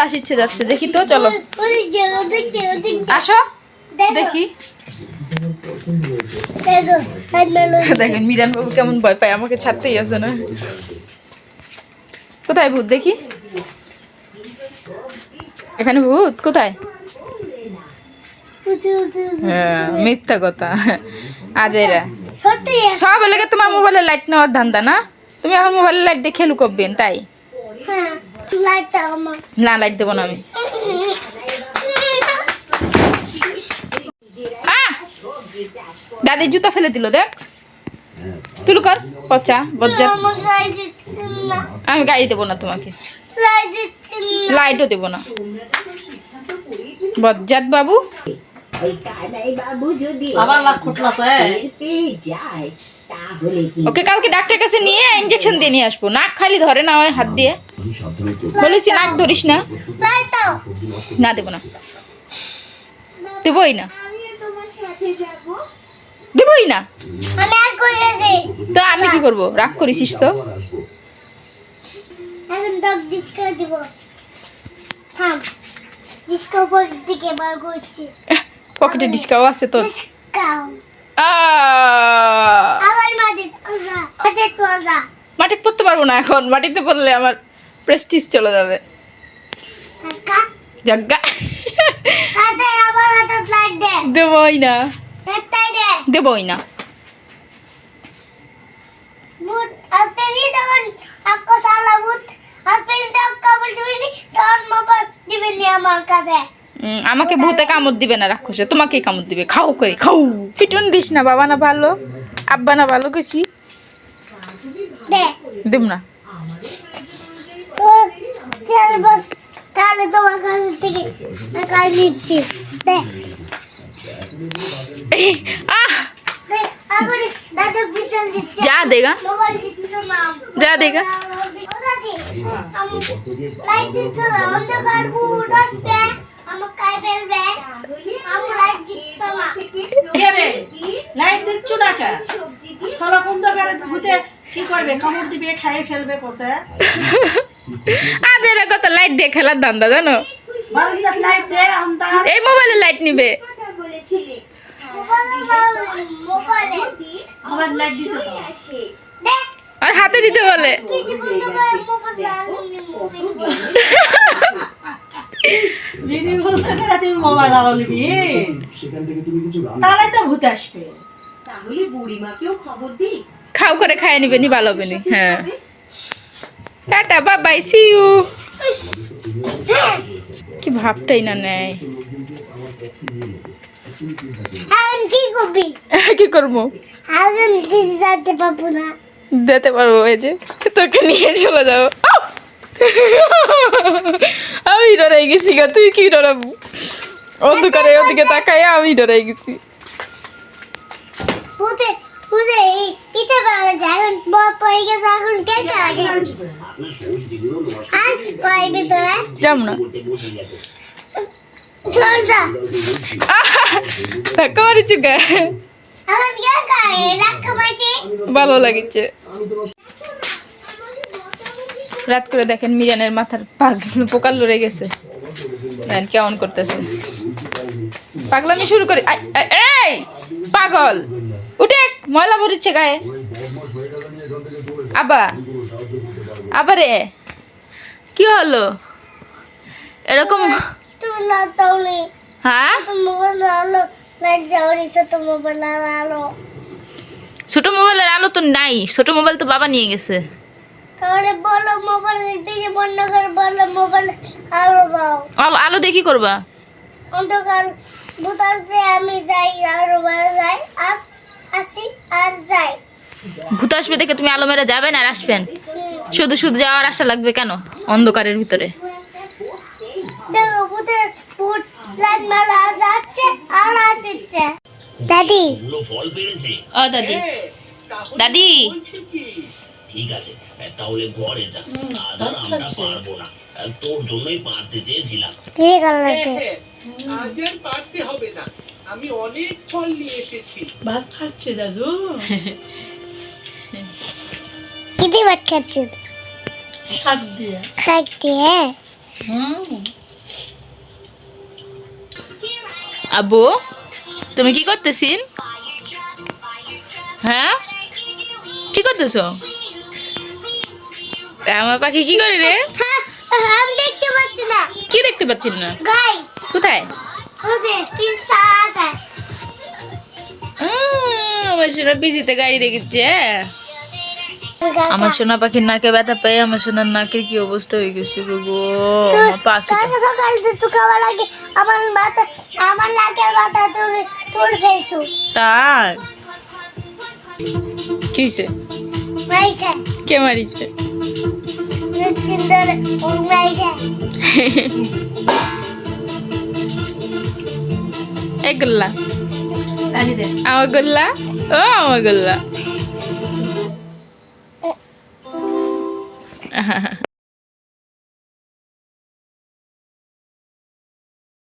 আসিচ্ছে যাচ্ছে, দেখি তো, চলো আসো দেখি। দেখেন মিরান বাবু কেমন ভয় পায়, আমাকে ছাড়তেই আছে না। কোথায় ভূত দেখি, এখানে ভূত কোথায়? হ্যাঁ মিথ্যা কথা, আজ এরা সব এলাকা তোমার মোবাইলের লাইট নেওয়ার ধান্দা না? তুমি এখন মোবাইলের লাইট দেখে লুকবেন তাই? না লাইট দেবো না আমি। দাদির জুতা ফেলে দিল, দেখ তুলু কর পচা বজ্জাত। আমি গাড়ি দেবো না তোমাকে, লাইটও দেবো না বজ্জাত বাবু। ওকে কালকে ডাক্তার কাছে নিয়ে ইনজেকশন দিয়ে নিয়ে আসবো। নাক খালি ধরে না ওই হাত দিয়ে, বলেছি নাক ধরিস না। না দেবো না, দেবই না, দেবই না। তো আমি কি করবো, রাগ করিস তো? পকেটে ডিসকাও আছে তোর? মাটি পড়তে পারবো না এখন, মাটিতে পড়লে আমার প্রেস্টিজ চলে যাবে। জগ্গা দেবই না, দেবই না। আমাকে ভূতে কামড় দিবে না, রাক্ষসে তোমাকে কামড় দিবে। খাও করে খাও, পিটুন দিস না, বাবা না ভালো আব্বা না ভালো গেছি, দেব না। যা देगा, जा देगा। কত লাইট দিয়ে খেলার ধান্দা জানো, এই মোবাইলে লাইট নিবে। আর হাতে দিতে বলে। খাও করে খায় নিবে নি, ভালো হবে নি। হ্যাঁ টাটা বাই সি ইউ। কি ভাবটাই না নেয়। কি করবো, যেতে পারবো, এই যে তোকে নিয়ে চলে যাবো। আমি ডরাই গেছি গা, তুই কি ডরাবো? অন্ধকারে ওদিকে তাকাই আমি ডরাই গেছি। যাম না, ভালো লাগিছে। রাত করে দেখেন মিরানের মাথার পোকা লড়ে গেছে, কেমন করতেছে পাগলামি শুরু করে। এই পাগল উঠে, ময়লা ভরিচ্ছে গায়ে। আবারে কি হলো এরকম? হ্যাঁ ছোট মোবাইলের আলো তো নাই, ছোট মোবাইল তো বাবা নিয়ে গেছে। আলো দিয়ে কি করবা? ভূত আসবে দেখে তুমি আলো মেরে যাবেন আর আসবেন? শুধু শুধু যাওয়ার আশা লাগবে কেন অন্ধকারের ভিতরে? দাদি ও দাদি, দাদি ঠিক আছে তাহলে ঘরে যা, আদার আমরা পারবো না, তোর জন্যই পারতে চেয়েছিলাম। ঠিক আছে, আজ আর পারতে হবে না, আমি অনেক ফল নিয়ে এসেছি। ভাত খাচ্ছে দাদু? কি দিয়ে ভাত খাচ্ছেন? শাক দিয়ে। শাক দিয়ে? আব্বু তুমি কি করতেছিন? হ্যাঁ কি করতেছ? আমার পাখি কি করে রে? আমি দেখতে পাচ্ছি না। কি দেখতে পাচ্ছেন না? গাই কোথায়? ওই যে পিছাড়া আছে। আমার সোনা পিজিতে গাড়ি দেখেছে। আমার সোনা পাখির নাকে ব্যথা পেয়ে আমার সোনার নাকের কি অবস্থা হয়ে গেছে গো। আমার পাখি কালকে সকালে দুটো খাওয়া লাগে আমার মাথা আমার নাকের মাথা তুল ফেলছো। তার কিসে মাইছে কে মারিছে? দিন ধরে ও মাইছে। এ গোল্লা আমার গোল্লা, ও আমার গোল্লা।